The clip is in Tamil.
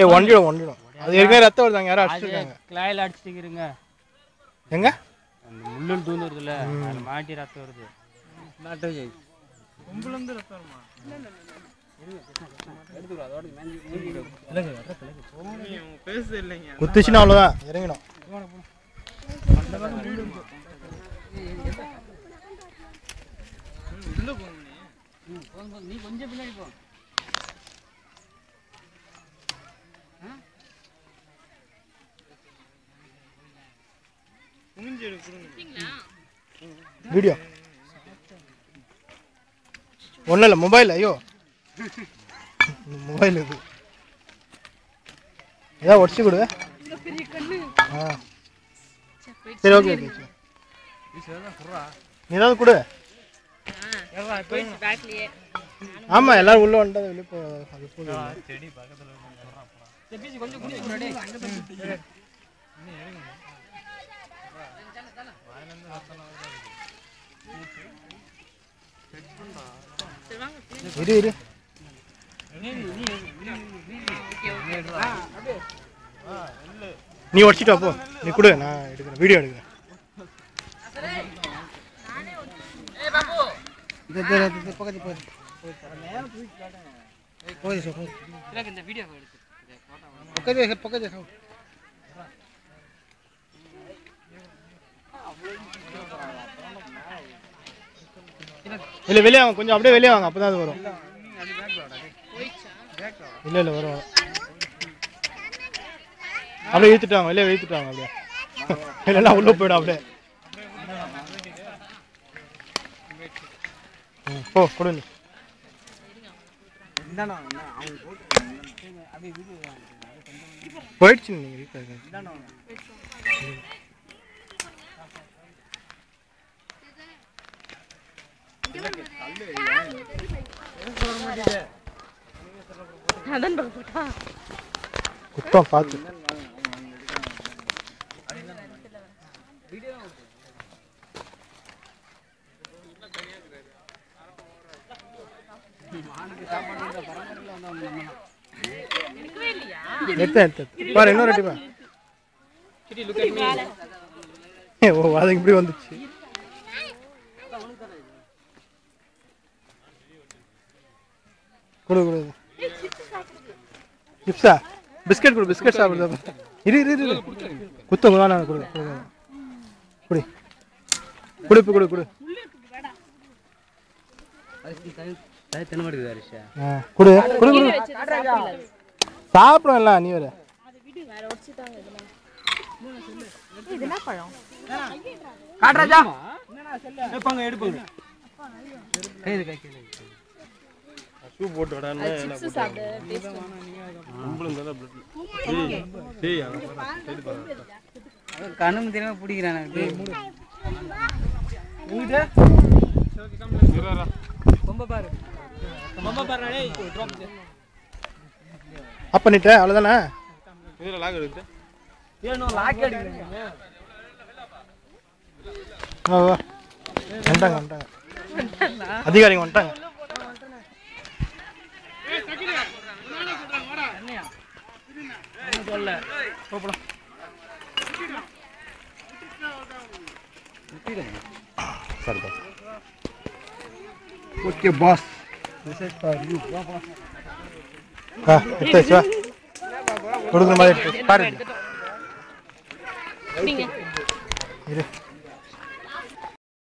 ஒண்டிடும் அது ஏற்கனவே ரத்தம் வருதாங்க யாரும் அடிச்சிருக்காங்க கிளாயில் அடிச்சிட்டுக்கிறீங்க எங்க அந்த முள்ளுன்னு தூந்துருதுல்ல அதில் மாட்டி ரத்தம் வருது கொம்புலேருந்து ரத்தம் வருமா பேசு இல்லைங்க குத்துச்சுன்னா அவ்வளோதான் இறங்கிடும் நீ கொஞ்சம் பின்னாடி போ வீடியோ ஒன்றும் இல்லை மொபைல் ஐயோ மொபைல் இது ஏதாவது உடச்சி கொடு ஆ சரி ஓகே ஓகே நீ ஏதாவது கொடு ஆமாம் எல்லாரும் உள்ளே வந்துட்டு வெளியே போ அது போதும் செடி பக்கத்தில் இரு இரு நீ உடச்சிட்டு வா போ நீ கொடு நான் எடுக்கிறேன் வீடியோ எடுக்கிறேன் இல்லை வெளியே வாங்க கொஞ்சம் அப்படியே வெளியே வாங்க அப்போ தான் அது வரும் இல்லை இல்லை வரும் அப்படியே இழுத்துட்டாங்க வெளியே இழுத்துட்டாங்க அப்படியே இல்லைன்னா உள்ளே போயிடும் அப்படியே போ கொடுங்க போயிடுச்சு நீங்கள் வீட்டில் குத்தம் பார்த்து பாரு இன்னொரு ரெட்டி ஓ அது இப்படி வந்துச்சு கொடு கொடு சிப்ஸா பிஸ்கட் கொடு பிஸ்கட் சாப்பிடுதா இரு இரு இரு குத்த நான் கொடு கொடு கொடு கொடு கொடு கொடு கொடு கொடு சாப்பிடல நீ வேற காட்ராஜா எடுப்பாங்க எடுப்பாங்க கைது கை கீழ ஷூ போட்டு வடானே சிப்ஸ் சாப்பிடு டேஸ்ட் உங்களுக்கு தான் பிளட் டேய் சைடு பாரு கண்ணு தெரியாம பிடிக்குறானே டேய் உங்கிட்ட இருடா bomba பாரு டேய் டிராப் ஆப் பண்ணிட்ட அவ்வளவுதானே இதுல லாக் எடுத்து ஏனோ லாக் அடிக்குறீங்க வா வா வந்துட்டாங்க வந்துட்டாங்க அதிகாரிங்க வந்துட்டாங்க சொல்ல போலாம் சரி boss okay boss this is for you எடுத்து வா கொடுக்குற மாதிரி எடுத்து பாரு இரு